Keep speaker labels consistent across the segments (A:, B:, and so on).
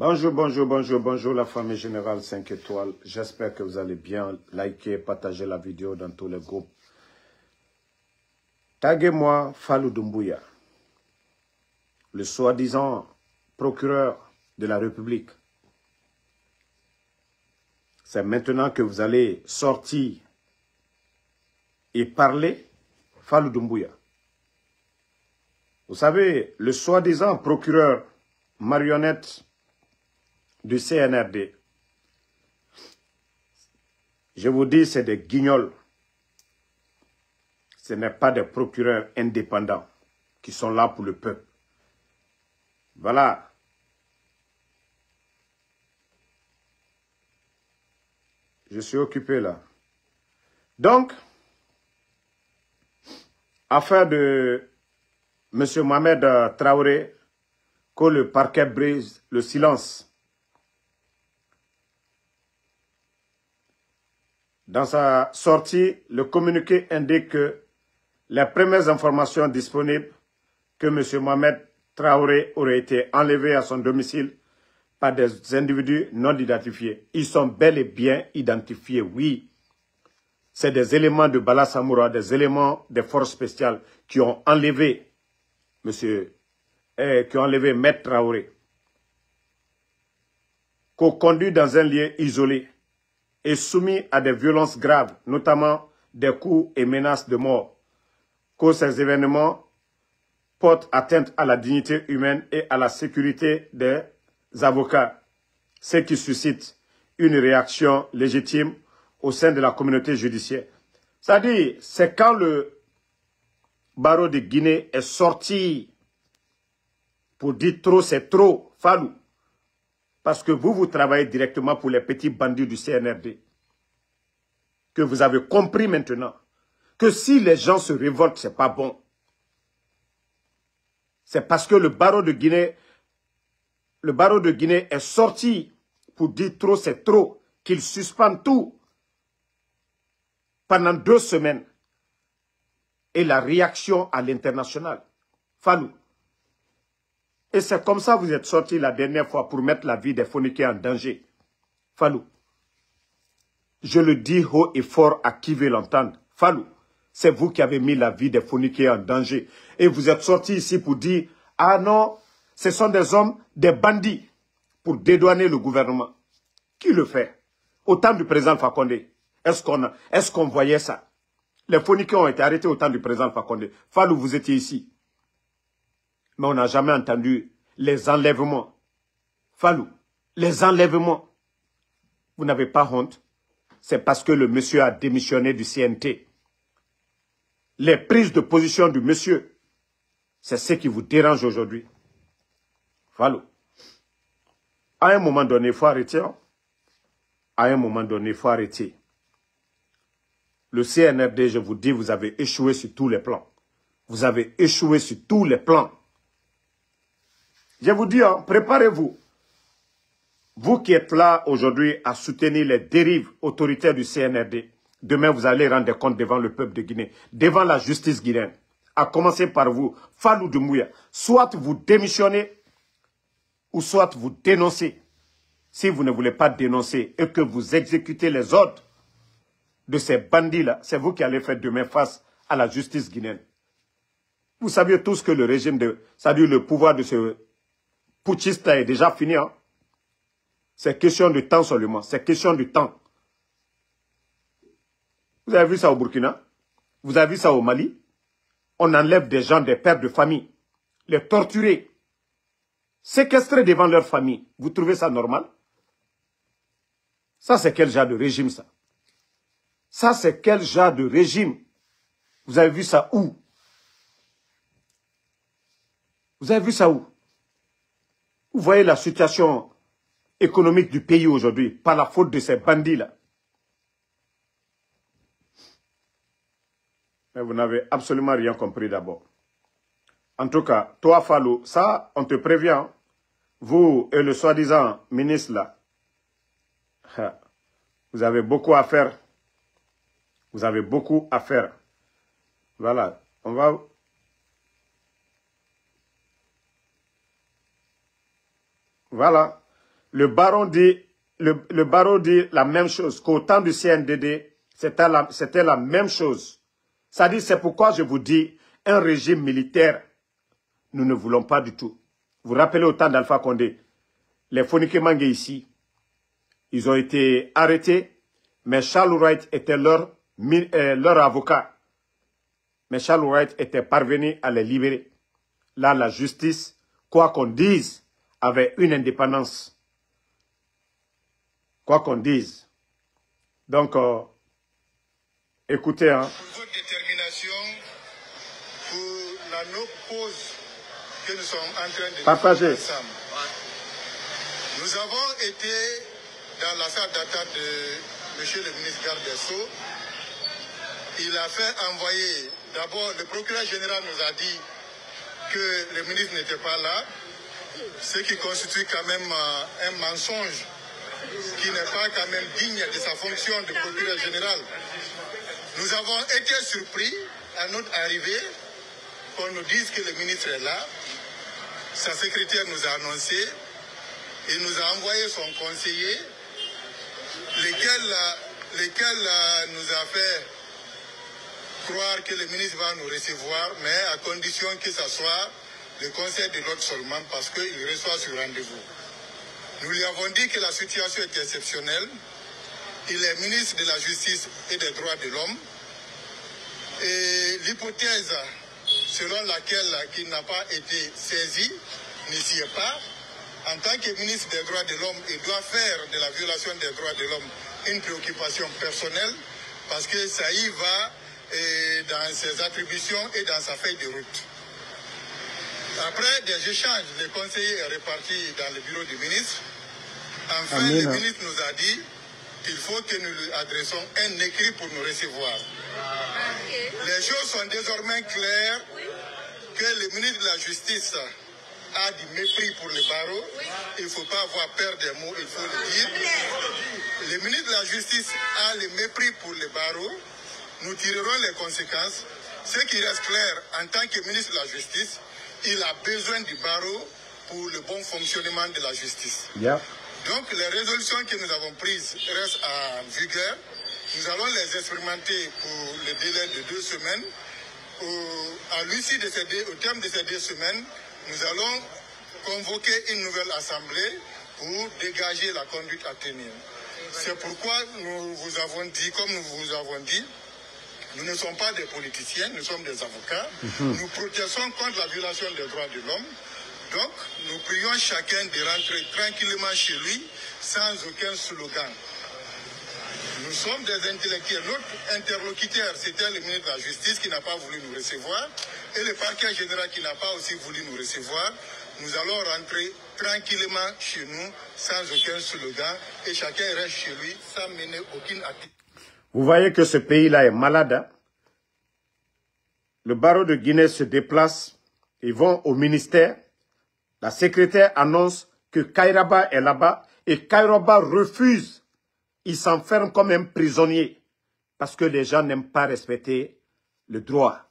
A: Bonjour, bonjour, bonjour, bonjour la famille Générale 5 étoiles. J'espère que vous allez bien. Likez, partagez la vidéo dans tous les groupes. Taguez-moi Fallou Doumbouya, le soi-disant procureur de la République. C'est maintenant que vous allez sortir et parler Fallou Doumbouya. Vous savez, le soi-disant procureur marionnette du CNRD, je vous dis, c'est des guignols. Ce n'est pas des procureurs indépendants qui sont là pour le peuple. Voilà. Je suis occupé là. Donc, affaire de M. Mohamed Traoré, que le parquet brise le silence. Dans sa sortie, le communiqué indique que les premières informations disponibles que M. Mohamed Traoré aurait été enlevé à son domicile par des individus non identifiés. Ils sont bel et bien identifiés, oui. C'est des éléments de Bala Samoura, des éléments des forces spéciales qui ont enlevé Maître Traoré, qu'on conduit dans un lieu isolé et soumis à des violences graves, notamment des coups et menaces de mort, que ces événements portent atteinte à la dignité humaine et à la sécurité des avocats, ce qui suscite une réaction légitime au sein de la communauté judiciaire. C'est-à-dire, c'est quand le barreau de Guinée est sorti pour dire trop, c'est trop, Fallou. Parce que vous travaillez directement pour les petits bandits du CNRD. Que vous avez compris maintenant que si les gens se révoltent, ce n'est pas bon. C'est parce que le barreau de Guinée est sorti pour dire trop, c'est trop, qu'il suspend tout pendant 2 semaines. Et la réaction à l'international. Fallou. Et c'est comme ça que vous êtes sorti la dernière fois pour mettre la vie des Fonniqués en danger. Fallou. Je le dis haut et fort à qui veut l'entendre. Fallou. C'est vous qui avez mis la vie des Fonniqués en danger. Et vous êtes sorti ici pour dire, ah non, ce sont des hommes, des bandits, pour dédouaner le gouvernement. Qui le fait? Au temps du président Fakonde. Est-ce qu'on voyait ça? Les Fonniqués ont été arrêtés au temps du président Fakonde. Fallou, vous étiez ici. Mais on n'a jamais entendu les enlèvements. Fallou, les enlèvements. Vous n'avez pas honte? C'est parce que le monsieur a démissionné du CNT. Les prises de position du monsieur, c'est ce qui vous dérange aujourd'hui. Fallou. À un moment donné, il faut arrêter. À un moment donné, il faut arrêter. Le CNRD, je vous dis, vous avez échoué sur tous les plans. Vous avez échoué sur tous les plans. Je vous dis, préparez-vous. Vous qui êtes là aujourd'hui à soutenir les dérives autoritaires du CNRD, demain vous allez rendre compte devant le peuple de Guinée, devant la justice guinéenne. À commencer par vous, Fallou Doumbouya. Soit vous démissionnez, ou soit vous dénoncez. Si vous ne voulez pas dénoncer et que vous exécutez les ordres de ces bandits-là, c'est vous qui allez faire demain face à la justice guinéenne. Vous saviez tous que le régime c'est-à-dire le pouvoir de ce putschiste est déjà fini. Hein? C'est question de temps seulement. C'est question de temps. Vous avez vu ça au Burkina? Vous avez vu ça au Mali? On enlève des gens, des pères de famille, les torturer, séquestrer devant leur famille. Vous trouvez ça normal? Ça, c'est quel genre de régime, ça? Ça, c'est quel genre de régime? Vous avez vu ça où? Vous avez vu ça où? Vous voyez la situation économique du pays aujourd'hui par la faute de ces bandits-là. Mais vous n'avez absolument rien compris d'abord. En tout cas, toi, Fallou, ça, on te prévient. Vous et le soi-disant ministre là, vous avez beaucoup à faire. Vous avez beaucoup à faire. Voilà, on va... Voilà. le baron dit la même chose, qu'au temps du CNDD, c'était la même chose. Ça dit, c'est pourquoi je vous dis, un régime militaire, nous ne voulons pas du tout. Vous vous rappelez au temps d'Alpha Condé, les Fonike Mangé ici, ils ont été arrêtés, mais Charles Wright était leur avocat. Mais Charles Wright était parvenu à les libérer. Là, la justice, quoi qu'on dise, avait une indépendance. Quoi qu'on dise. Donc, écoutez. Hein.
B: Pour votre détermination, pour la no-pause que nous sommes en train de
A: partager
B: ensemble. Nous avons été dans la salle d'attente de M. le ministre garde des Sceaux. Il a fait envoyer, d'abord, le procureur général nous a dit que le ministre n'était pas là, ce qui constitue quand même un mensonge qui n'est pas quand même digne de sa fonction de procureur général. Nous avons été surpris à notre arrivée qu'on nous dise que le ministre est là. Sa secrétaire nous a annoncé, il nous a envoyé son conseiller, lequel nous a fait croire que le ministre va nous recevoir, mais à condition que ce soit le conseil de l'ordre seulement, parce qu'il reçoit sur rendez-vous. Nous lui avons dit que la situation est exceptionnelle. Il est ministre de la Justice et des Droits de l'Homme. Et l'hypothèse selon laquelle il n'a pas été saisi ne s'y est pas. En tant que ministre des Droits de l'Homme, il doit faire de la violation des droits de l'homme une préoccupation personnelle, parce que ça y va dans ses attributions et dans sa feuille de route. Après des échanges, le conseiller est reparti dans le bureau du ministre. Enfin, le ministre nous a dit qu'il faut que nous lui adressons un écrit pour nous recevoir. Les choses sont désormais claires que le ministre de la Justice a du mépris pour le barreau. Il ne faut pas avoir peur des mots, il faut le dire. Le ministre de la Justice a le mépris pour le barreau. Nous tirerons les conséquences. Ce qui reste clair, en tant que ministre de la Justice, il a besoin du barreau pour le bon fonctionnement de la justice. Donc, les résolutions que nous avons prises restent en vigueur. Nous allons les expérimenter pour le délai de 2 semaines. Au terme de ces 2 semaines, nous allons convoquer une nouvelle assemblée pour dégager la conduite à tenir. C'est pourquoi nous vous avons dit, comme nous vous avons dit, nous ne sommes pas des politiciens, nous sommes des avocats. Nous protestons contre la violation des droits de l'homme. Donc, nous prions chacun de rentrer tranquillement chez lui, sans aucun slogan. Nous sommes des intellectuels. Notre interlocuteur, c'était le ministre de la Justice qui n'a pas voulu nous recevoir, et le parquet général qui n'a pas aussi voulu nous recevoir. Nous allons rentrer tranquillement chez nous, sans aucun slogan, et chacun reste chez lui, sans mener aucune activité.
A: Vous voyez que ce pays-là est malade. Hein? Le barreau de Guinée se déplace, ils vont au ministère. La secrétaire annonce que Kairaba est là-bas et Kairaba refuse. Il s'enferme comme un prisonnier parce que les gens n'aiment pas respecter le droit.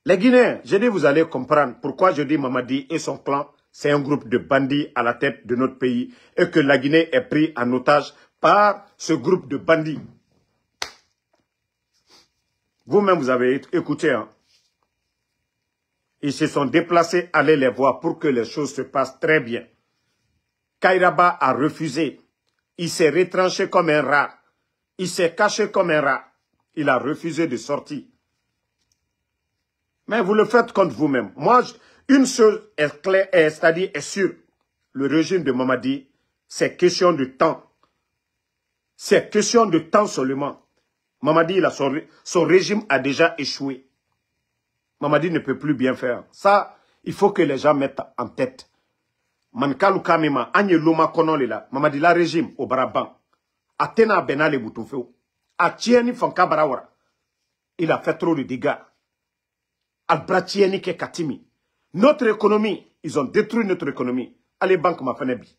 A: Les Guinéens, je dis vous allez comprendre pourquoi je dis Mamadi et son clan, c'est un groupe de bandits à la tête de notre pays et que la Guinée est prise en otage par ce groupe de bandits. Vous-même, vous avez écouté. Hein? Ils se sont déplacés, aller les voir pour que les choses se passent très bien. Kairaba a refusé. Il s'est retranché comme un rat. Il s'est caché comme un rat. Il a refusé de sortir. Mais vous le faites contre vous-même. Moi, une chose est claire, c'est-à-dire est sûre. Le régime de Mamadi, c'est question de temps. C'est question de temps seulement. Mamadi, son régime a déjà échoué. Mamadi ne peut plus bien faire. Ça, il faut que les gens mettent en tête. Mankalu Kamima, Anye Loma Konolela, Mamadi la régime au Baraban. Atena Benale Boutofeo. Atieni Fanka Barawara. Il a fait trop de dégâts. Albratieni Ke Katimi. Notre économie, ils ont détruit notre économie. Allez, banque ma fenebi.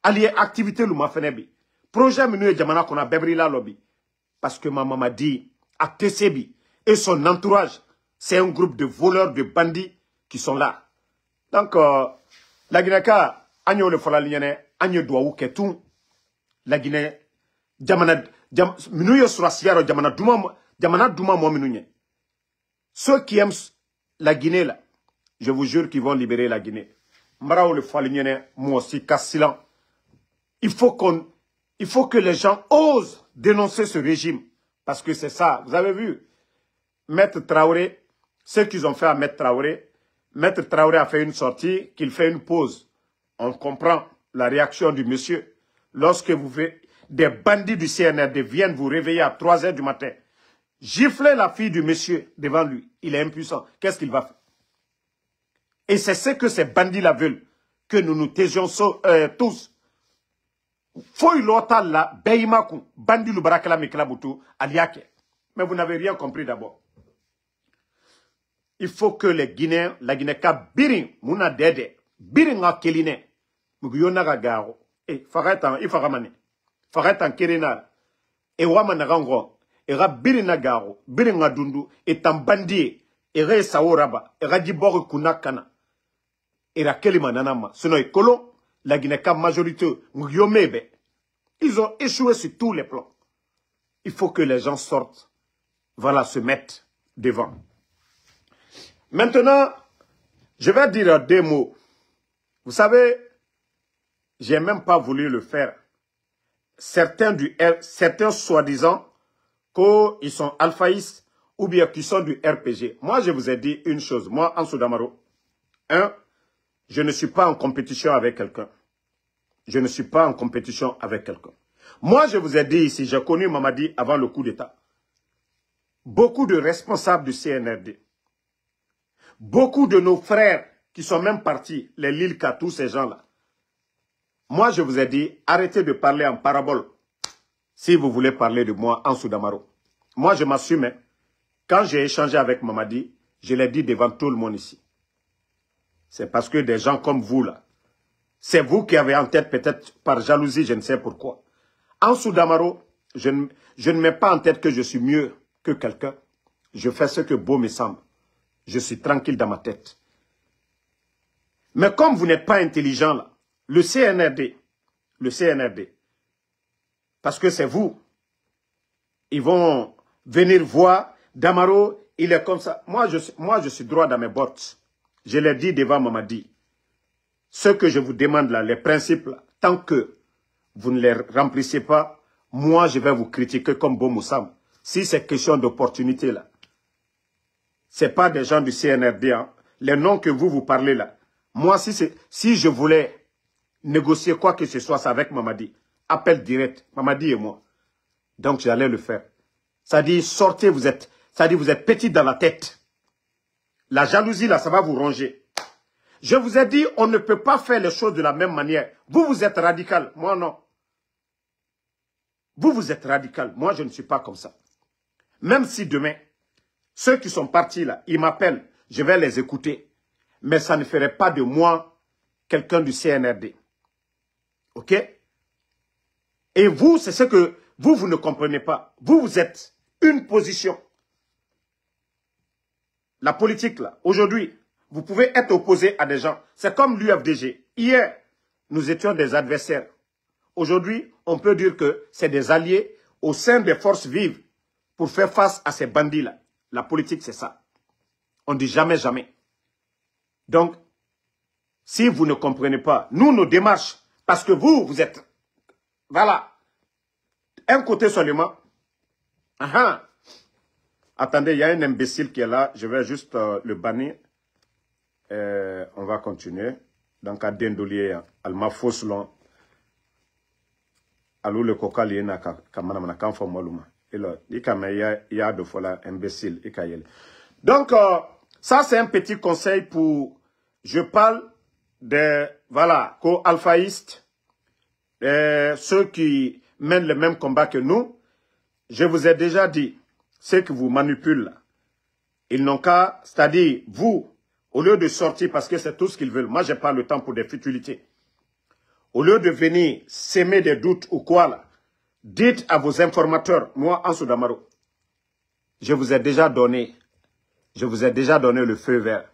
A: Allez, activité lu ma fenebi. Projet Menu Djamana qu'on a bébri la lobby. Parce que ma maman dit à Tessebi et son entourage, c'est un groupe de voleurs, de bandits qui sont là. Donc, la Guinée-Ka, Agno le Fola Ligne, anye doawu ketu la Guinée jamana minuye surasiaro jamana duma mo minunye. Ceux qui aiment la Guinée là, je vous jure qu'ils vont libérer la Guinée. Mbarao le falignene moi aussi kassilan. Il faut que les gens osent dénoncer ce régime parce que c'est ça. Vous avez vu Maître Traoré, ce qu'ils ont fait à Maître Traoré a fait une sortie, qu'il fait une pause. On comprend la réaction du monsieur. Lorsque vous faites des bandits du CNRD viennent vous réveiller à 3 h du matin, gifler la fille du monsieur devant lui, il est impuissant. Qu'est-ce qu'il va faire? Et c'est ce que ces bandits-là veulent, que nous nous taisions tous. Foy lotal la beimaku, bandi lu barakala mikla butu, aliake. Mais vous n'avez rien compris d'abord. Il faut que les Guinéens, la Guinée-Ka, birin, muna dede, birin nga keline, muguyona ga garo, et faratan, ifaramane, faratan kerenal, et wamana rango, et ra birina garo, birin nga dundu, et tambandi, et re saoraba, et radibor kunakana, et ra kelimananama, sinon et colon, la Guinée-Ka majorité, muguyomebe, ils ont échoué sur tous les plans. Il faut que les gens sortent, voilà, se mettent devant. Maintenant, je vais dire 2 mots. Vous savez, j'ai même pas voulu le faire. Certains soi-disant qu'ils sont alphaïstes ou bien qu'ils sont du RPG. Moi, je vous ai dit une chose. Moi, Ansou Damaro, je ne suis pas en compétition avec quelqu'un. Je ne suis pas en compétition avec quelqu'un. Moi, je vous ai dit ici, j'ai connu Mamadi avant le coup d'État. Beaucoup de responsables du CNRD. Beaucoup de nos frères qui sont même partis, les Lilka, tous ces gens-là. Moi, je vous ai dit, arrêtez de parler en parabole. Si vous voulez parler de moi, Ansou Damaro. Moi, je m'assume. Quand j'ai échangé avec Mamadi, je l'ai dit devant tout le monde ici. C'est parce que des gens comme vous, là, c'est vous qui avez en tête, peut-être par jalousie, je ne sais pourquoi. Ansou Damaro, je ne mets pas en tête que je suis mieux que quelqu'un. Je fais ce que beau me semble. Je suis tranquille dans ma tête. Mais comme vous n'êtes pas intelligent, là, le CNRD, parce que c'est vous, ils vont venir voir, Damaro, il est comme ça. Moi, je suis droit dans mes bottes. Je l'ai dit devant Mamadi. Ce que je vous demande là, les principes, là, tant que vous ne les remplissez pas, moi, je vais vous critiquer comme Bomoussam. Si c'est question d'opportunité, là, c'est pas des gens du CNRD, hein. Les noms que vous parlez là. Moi, si je voulais négocier quoi que ce soit avec Mamadi, appel direct, Mamadi et moi. Donc, j'allais le faire. Ça dit, sortez, vous êtes petit dans la tête. La jalousie, là, ça va vous ronger. Je vous ai dit, on ne peut pas faire les choses de la même manière. Vous êtes radical. Moi, non. Vous êtes radical. Moi, je ne suis pas comme ça. Même si demain, ceux qui sont partis là, ils m'appellent, je vais les écouter. Mais ça ne ferait pas de moi quelqu'un du CNRD. Ok? Et vous, c'est ce que vous ne comprenez pas. Vous êtes une position. La politique, là, aujourd'hui, vous pouvez être opposé à des gens. C'est comme l'UFDG. Hier, nous étions des adversaires. Aujourd'hui, on peut dire que c'est des alliés au sein des forces vives pour faire face à ces bandits-là. La politique, c'est ça. On ne dit jamais, jamais. Donc, si vous ne comprenez pas, nous, nos démarches, parce que vous êtes, voilà, un côté seulement. Attendez, il y a un imbécile qui est là, je vais juste le bannir. On va continuer. Donc, à Dendolier, Alma Foslon, Alou le coca liena Kamanamana Kanfomoluma. Et là, il y a deux fois là, imbécile, donc, ça, c'est un petit conseil pour, je parle des, voilà, co-alphaïstes, ceux qui mènent le même combat que nous. Je vous ai déjà dit, ceux qui vous manipulent là, ils n'ont qu'à, c'est-à-dire, vous, au lieu de sortir, parce que c'est tout ce qu'ils veulent, moi, je n'ai pas le temps pour des futilités. Au lieu de venir s'aimer des doutes ou quoi là, dites à vos informateurs, moi, Ansou Damaro, je vous ai déjà donné le feu vert.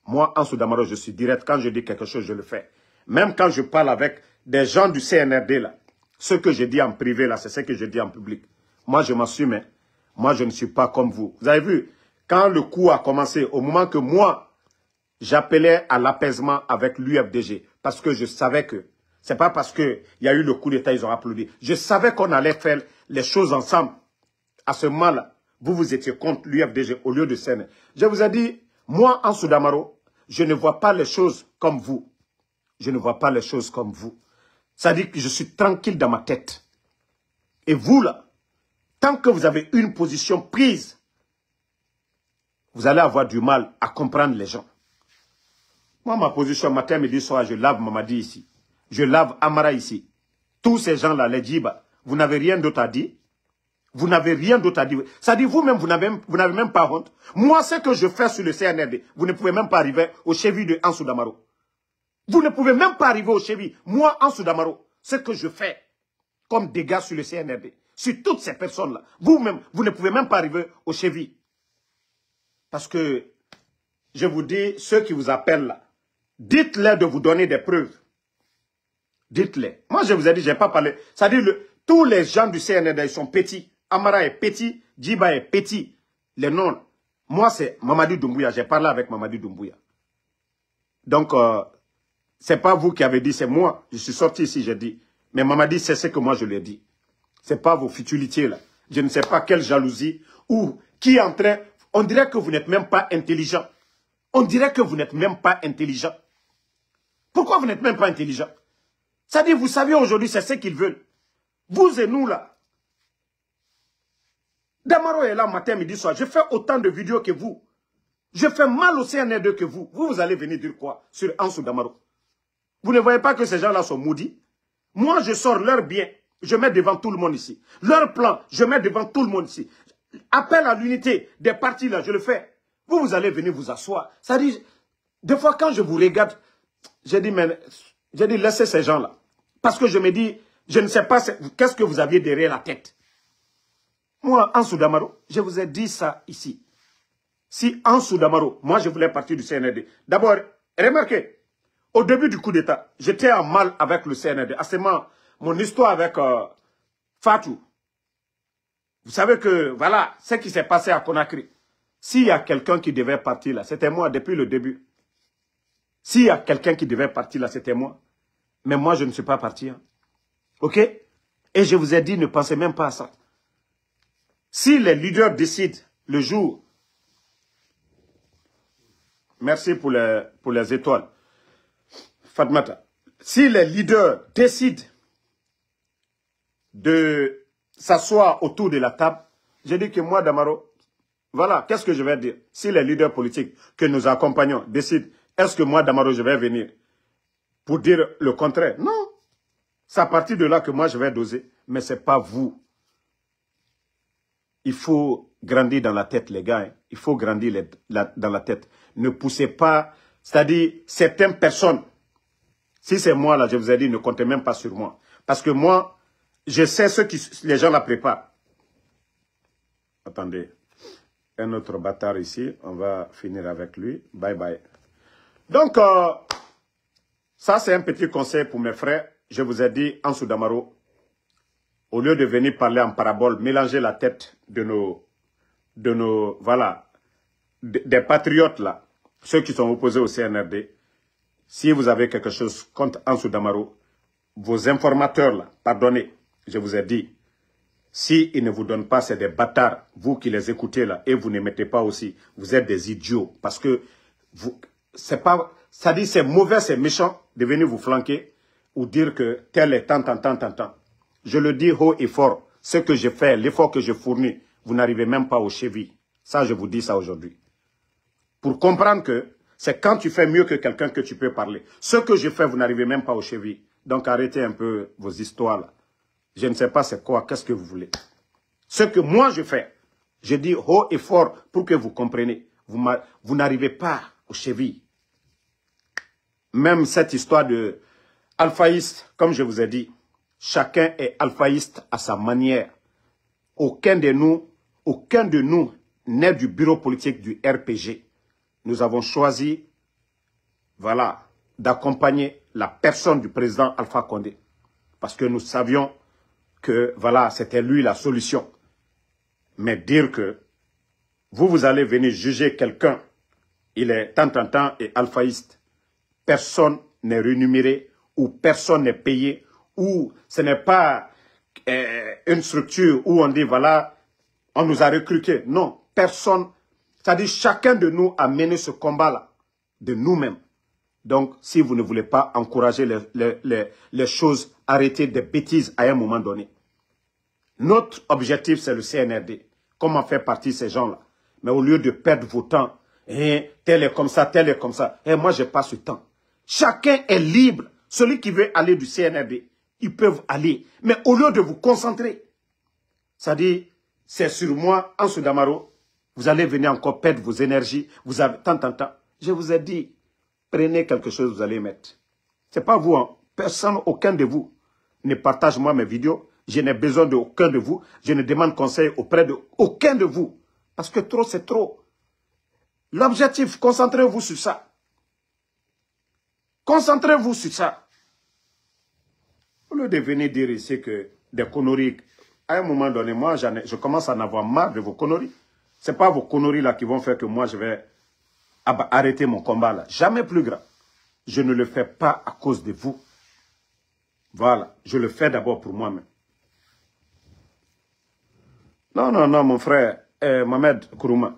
A: Moi, Ansou Damaro, je suis direct. Quand je dis quelque chose, je le fais. Même quand je parle avec des gens du CNRD, là, ce que je dis en privé, là, c'est ce que je dis en public. Moi, je m'assume. Hein. Moi, je ne suis pas comme vous. Vous avez vu, quand le coup a commencé, au moment que moi, j'appelais à l'apaisement avec l'UFDG, parce que je savais que, c'est pas parce qu'il y a eu le coup d'État, ils ont applaudi. Je savais qu'on allait faire les choses ensemble. À ce moment-là, vous étiez contre l'UFDG au lieu de CNRD. Je vous ai dit, moi, Ansou Damaro, je ne vois pas les choses comme vous. Je ne vois pas les choses comme vous. Ça dit que je suis tranquille dans ma tête. Et vous, là, tant que vous avez une position prise, vous allez avoir du mal à comprendre les gens. Moi, ma position, matin, midi, soir, je lave Mamadi ici. Je lave Amara ici. Tous ces gens-là, les djibas, vous n'avez rien d'autre à dire. Vous n'avez rien d'autre à dire. Ça dit, vous-même, vous n'avez même pas honte. Moi, ce que je fais sur le CNRD, vous ne pouvez même pas arriver au cheville de Ansou Damaro. Vous ne pouvez même pas arriver au cheville. Moi, Ansou Damaro, ce que je fais comme dégâts sur le CNRD, sur toutes ces personnes-là, vous-même, vous ne pouvez même pas arriver au cheville. Parce que, je vous dis, ceux qui vous appellent là, dites-leur de vous donner des preuves. Dites-les. Moi, je vous ai dit, je n'ai pas parlé. Ça dit, tous les gens du CNRD, ils sont petits. Amara est petit, Djiba est petit. Les noms. Moi, c'est Mamadi Doumbouya. J'ai parlé avec Mamadi Doumbouya. Donc, c'est pas vous qui avez dit, c'est moi. Je suis sorti ici, j'ai dit. Mais Mamadi, c'est ce que moi je lui ai dit. C'est pas vos futilités là. Je ne sais pas quelle jalousie ou qui est en train. On dirait que vous n'êtes même pas intelligent. On dirait que vous n'êtes même pas intelligent. Pourquoi vous n'êtes même pas intelligent? Ça dit, vous savez aujourd'hui, c'est ce qu'ils veulent. Vous et nous là. Damaro est là matin, midi, soir. Je fais autant de vidéos que vous. Je fais mal au CNRD que vous. Vous allez venir dire quoi sur Ansou Damaro? Vous ne voyez pas que ces gens-là sont maudits? Moi, je sors leur bien. Je mets devant tout le monde ici. Leur plan, je mets devant tout le monde ici. Appel à l'unité des partis là, je le fais. Vous allez venir vous asseoir. Ça dit, des fois quand je vous regarde, j'ai dit, laissez ces gens-là. Parce que je me dis, je ne sais pas qu'est-ce que vous aviez derrière la tête. Moi, Ansou Damaro, je vous ai dit ça ici. Si Ansou Damaro, moi je voulais partir du CNRD. D'abord, remarquez, au début du coup d'État, j'étais en mal avec le CNRD. À ce moment, mon histoire avec Fatou. Vous savez que, voilà, ce qui s'est passé à Conakry. S'il y a quelqu'un qui devait partir là, c'était moi depuis le début. S'il y a quelqu'un qui devait partir là, c'était moi. Mais moi, je ne suis pas parti. Hein. OK? Et je vous ai dit, ne pensez même pas à ça. Si les leaders décident le jour... Merci pour les étoiles. Fatmata. Si les leaders décident de s'asseoir autour de la table, je dis que moi, Damaro, voilà, qu'est-ce que je vais dire? Si les leaders politiques que nous accompagnons décident, est-ce que moi, Damaro, je vais venir pour dire le contraire? Non. C'est à partir de là que moi, je vais doser. Mais ce n'est pas vous. Il faut grandir dans la tête, les gars. Hein. Il faut grandir dans la tête. Ne poussez pas, c'est-à-dire certaines personnes. Si c'est moi, là, je vous ai dit, ne comptez même pas sur moi. Parce que moi, je sais ce que les gens la préparent. Attendez. Un autre bâtard ici. On va finir avec lui. Bye bye. Donc, ça, c'est un petit conseil pour mes frères. Je vous ai dit, Ansou Damaro, au lieu de venir parler en parabole, mélanger la tête de nos voilà, des patriotes là, ceux qui sont opposés au CNRD. Si vous avez quelque chose contre Ansou Damaro, vos informateurs là, pardonnez, je vous ai dit, s'ils ne vous donnent pas, c'est des bâtards, vous qui les écoutez là, et vous ne mettez pas aussi, vous êtes des idiots, parce que c'est pas, ça dit c'est mauvais, c'est méchant de venir vous flanquer ou dire que tel est tant. Je le dis haut et fort, ce que je fais, l'effort que je fournis, vous n'arrivez même pas aux chevilles. Ça, je vous dis ça aujourd'hui. Pour comprendre que c'est quand tu fais mieux que quelqu'un que tu peux parler. Ce que je fais, vous n'arrivez même pas aux chevilles. Donc arrêtez un peu vos histoires là. Je ne sais pas c'est quoi, qu'est-ce que vous voulez. Ce que moi je fais, je dis haut et fort pour que vous compreniez. Vous n'arrivez pas aux chevilles. Même cette histoire de alphaïste, comme je vous ai dit, chacun est alphaïste à sa manière. Aucun de nous n'est du bureau politique du RPG. Nous avons choisi, voilà, d'accompagner la personne du président Alpha Condé. Parce que nous savions que, voilà, c'était lui la solution. Mais dire que vous allez venir juger quelqu'un, il est tant et alphaïste, personne n'est rémunéré ou personne n'est payé, ou ce n'est pas une structure où on dit, voilà, on nous a recrutés. Non, personne. C'est-à-dire chacun de nous a mené ce combat-là de nous-mêmes. Donc, si vous ne voulez pas encourager les choses, arrêtez des bêtises à un moment donné. Notre objectif, c'est le CNRD. Comment faire partie de ces gens-là? Mais au lieu de perdre vos temps, tel est comme ça, tel est comme ça. Moi, je n'ai pas ce temps. Chacun est libre. Celui qui veut aller du CNRD, ils peuvent aller. Mais au lieu de vous concentrer, c'est-à-dire, c'est sur moi, Ansou Damaro, vous allez venir encore perdre vos énergies. Vous avez tant. Je vous ai dit, prenez quelque chose, vous allez mettre. Ce n'est pas vous, hein. Personne, aucun de vous ne partage moi mes vidéos. Je n'ai besoin d'aucun de vous. Je ne demande conseil auprès de aucun de vous. Parce que trop, c'est trop. L'objectif, concentrez-vous sur ça. Concentrez-vous sur ça. Au lieu de venir dire ici que des conneries, à un moment donné, moi, je commence à en avoir marre de vos conneries. Ce n'est pas vos conneries là qui vont faire que moi, je vais arrêter mon combat là. Jamais plus grand. Je ne le fais pas à cause de vous. Voilà. Je le fais d'abord pour moi-même. Non, mon frère, Mohamed Kourouma.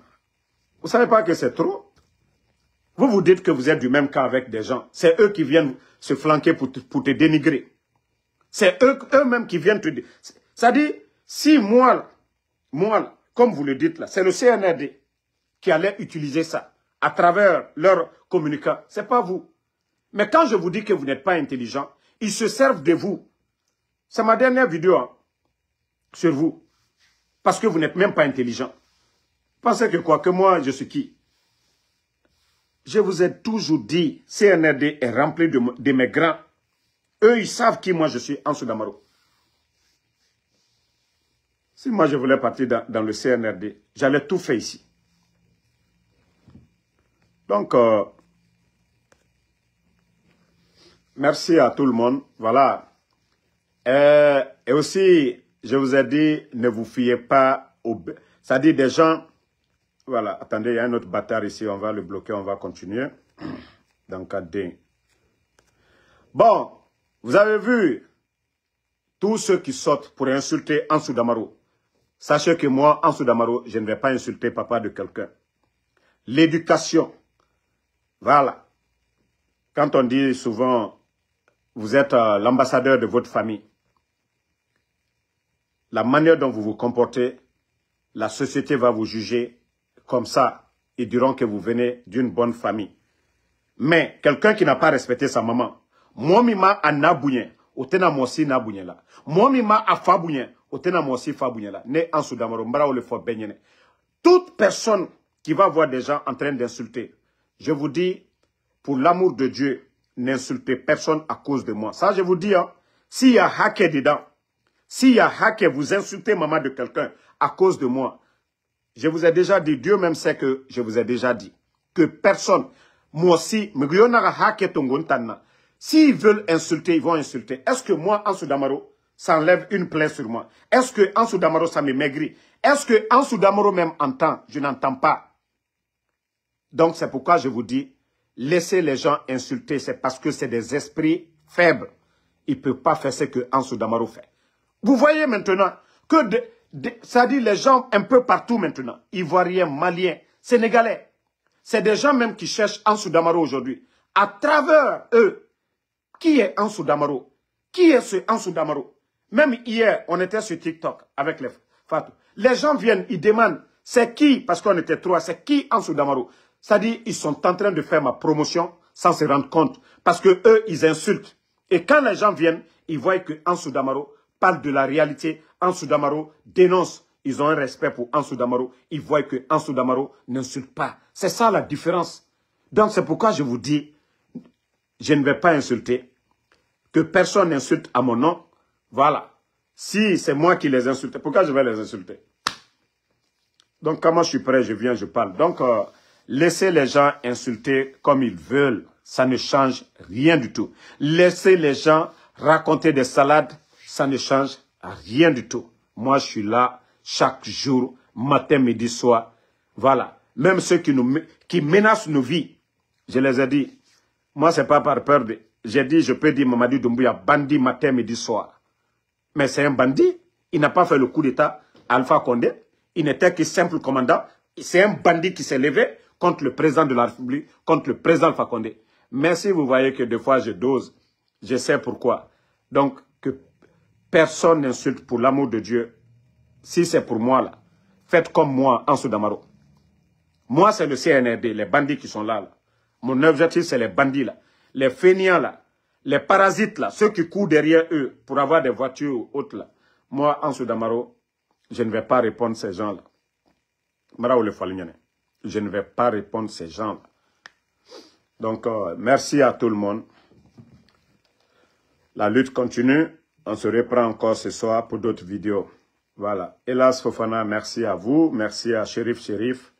A: Vous ne savez pas que c'est trop? Vous vous dites que vous êtes du même cas avec des gens. C'est eux qui viennent se flanquer pour te dénigrer. C'est eux-mêmes qui viennent te dire. C'est-à-dire, si moi, comme vous le dites là, c'est le CNRD qui allait utiliser ça à travers leurs communicants. Ce n'est pas vous. Mais quand je vous dis que vous n'êtes pas intelligent, ils se servent de vous. C'est ma dernière vidéo hein, sur vous. Parce que vous n'êtes même pas intelligent. Pensez que quoi? Que moi, je suis qui? Je vous ai toujours dit, CNRD est rempli de mes grands. Eux, ils savent qui moi je suis, Ansou Damaro. Si moi je voulais partir dans le CNRD, j'allais tout faire ici. Donc, merci à tout le monde. Voilà. Et aussi, je vous ai dit, ne vous fiez pas aux... C'est-à-dire des gens... Voilà, attendez, il y a un autre bâtard ici, on va le bloquer, on va continuer. Dans le cadre D. Bon, vous avez vu tous ceux qui sortent pour insulter Ansou Damaro. Sachez que moi, Ansou Damaro, je ne vais pas insulter papa de quelqu'un. L'éducation, voilà. Quand on dit souvent, vous êtes l'ambassadeur de votre famille, la manière dont vous vous comportez, la société va vous juger comme ça. Ils diront que vous venez d'une bonne famille. Mais quelqu'un qui n'a pas respecté sa maman, moi mima a nabouyen, otena mosi nabouyen là. Moi mima a fabouyen, otena mosi fabouyen là. Ne Ansou Damaro, mbara ou le fo benyene. Toute personne qui va voir des gens en train d'insulter, je vous dis, pour l'amour de Dieu, n'insultez personne à cause de moi. Ça, je vous dis, hein, s'il y a hacké dedans, s'il y a hacké, vous insultez maman de quelqu'un à cause de moi, je vous ai déjà dit, Dieu même sait que je vous ai déjà dit, que personne, moi aussi, s'ils veulent insulter, ils vont insulter. Est-ce que moi, Ansou Damaro, ça enlève une plaie sur moi? Est-ce que Ansou Damaro, ça me maigrit? Est-ce que Ansou Damaro même entend? Je n'entends pas. Donc, c'est pourquoi je vous dis, laissez les gens insulter, c'est parce que c'est des esprits faibles. Ils ne peuvent pas faire ce que Ansou Damaro fait. Vous voyez maintenant que ça dit les gens un peu partout maintenant, Ivoiriens, Maliens, Sénégalais, c'est des gens même qui cherchent Ansou Damaro aujourd'hui. À travers eux, qui est Ansou Damaro? Qui est ce Ansou Damaro? Même hier, on était sur TikTok avec les Fatou. Les gens viennent, ils demandent, c'est qui? Parce qu'on était trois, c'est qui Ansou Damaro? C'est-à-dire, ils sont en train de faire ma promotion sans se rendre compte. Parce que eux, ils insultent. Et quand les gens viennent, ils voient que Ansou Damaro parle de la réalité. Ansou Damaro dénonce. Ils ont un respect pour Ansou Damaro. Ils voient que Ansou Damaro n'insulte pas. C'est ça la différence. Donc c'est pourquoi je vous dis, je ne vais pas insulter. Que personne n'insulte à mon nom. Voilà. Si c'est moi qui les insulte, pourquoi je vais les insulter? Donc quand moi je suis prêt, je viens, je parle. Donc laissez les gens insulter comme ils veulent. ça ne change rien du tout. Laissez les gens raconter des salades, ça ne change rien du tout. Moi, je suis là chaque jour, matin, midi, soir. Voilà. Même ceux qui menacent nos vies, je les ai dit. Moi, c'est pas par peur de... J'ai dit, je peux dire Mamadi Doumbouya, bandit matin, midi, soir. Mais c'est un bandit. Il n'a pas fait le coup d'État Alpha Condé. Il n'était que simple commandant. C'est un bandit qui s'est levé contre le président de la République, contre le président Alpha Condé. Mais si vous voyez que des fois je dose, je sais pourquoi. Donc, que personne n'insulte pour l'amour de Dieu. Si c'est pour moi, là, faites comme moi, Ansou Damaro. Moi, c'est le CNRD, les bandits qui sont là. Mon objectif, c'est les bandits, là. Les fainéants, là. Les parasites, là. Ceux qui courent derrière eux pour avoir des voitures ou autres, là. Moi, Ansou Damaro, je ne vais pas répondre à ces gens-là. Je ne vais pas répondre à ces gens-là. Donc, merci à tout le monde. La lutte continue. On se reprend encore ce soir pour d'autres vidéos. Voilà. Hélas Fofana, merci à vous. Merci à Chérif.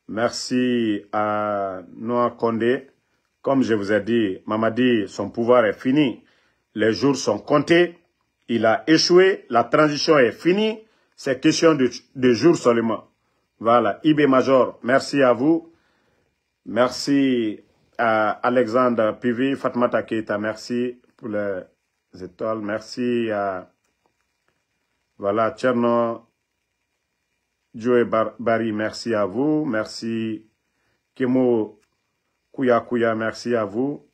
A: Merci à Noah Condé. Comme je vous ai dit, Mamadi, son pouvoir est fini. Les jours sont comptés. Il a échoué. La transition est finie. C'est question de jours seulement. Voilà. IB Major, merci à vous. Merci à Alexandre Pivi, Fatmata Keita, merci pour les étoiles. Merci à voilà, Tcherno Joe Bari, merci à vous. Merci Kemo Kouya, merci à vous.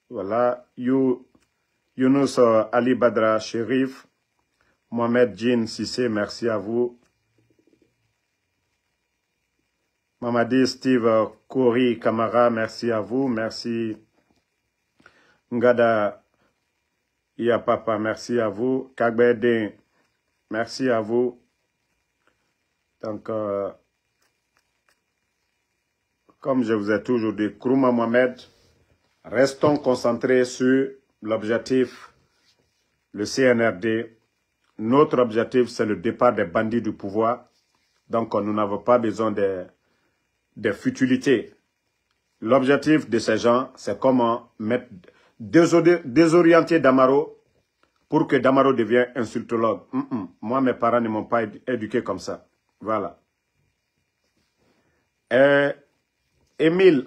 A: Voilà, Younous Ali Badra Sherif, Mohamed Djin Sissé, merci à vous. Mamadi Steve Kori Kamara, merci à vous. Merci Ngada Yapapa, merci à vous. Kagbede, merci à vous. Donc, comme je vous ai toujours dit, Kourouma Mohamed, restons concentrés sur l'objectif, le CNRD. Notre objectif, c'est le départ des bandits du pouvoir. Donc, nous n'avons pas besoin des futilités. L'objectif de ces gens, c'est comment désorienter Damaro pour que Damaro devienne insultologue. Moi, mes parents ne m'ont pas éduqué comme ça. Voilà. Émile,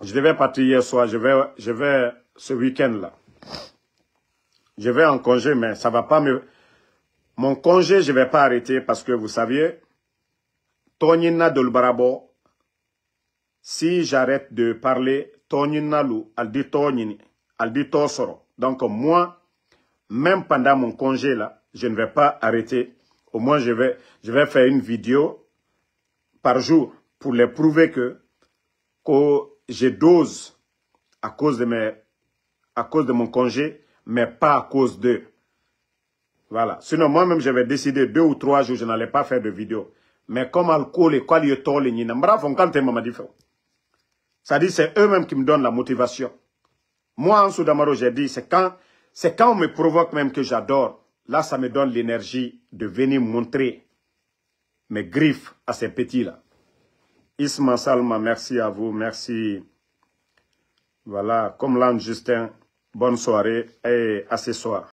A: je devais partir hier soir. Je vais ce week-end-là. Je vais en congé, mais ça va pas me... Mon congé, je ne vais pas arrêter parce que vous saviez, Tonina Dolbarabo, si j'arrête de parler, Tonina Lou, Aldi Tonini, Aldi Tosoro. Donc moi, même pendant mon congé là, je ne vais pas arrêter. Au moins, je vais faire une vidéo par jour pour les prouver que je dose à cause de mon congé, mais pas à cause d'eux. Voilà. Sinon, moi-même, j'avais décidé 2 ou 3 jours, je n'allais pas faire de vidéo. Mais comme alcool et quoi, ça dit, c'est eux-mêmes qui me donnent la motivation. Moi, en Soudamaro, j'ai dit, c'est quand on me provoque même que j'adore. Là, ça me donne l'énergie de venir montrer mes griffes à ces petits-là. Isma Salma, merci à vous, merci. Voilà, comme l'âne Justin, bonne soirée et à ce soir.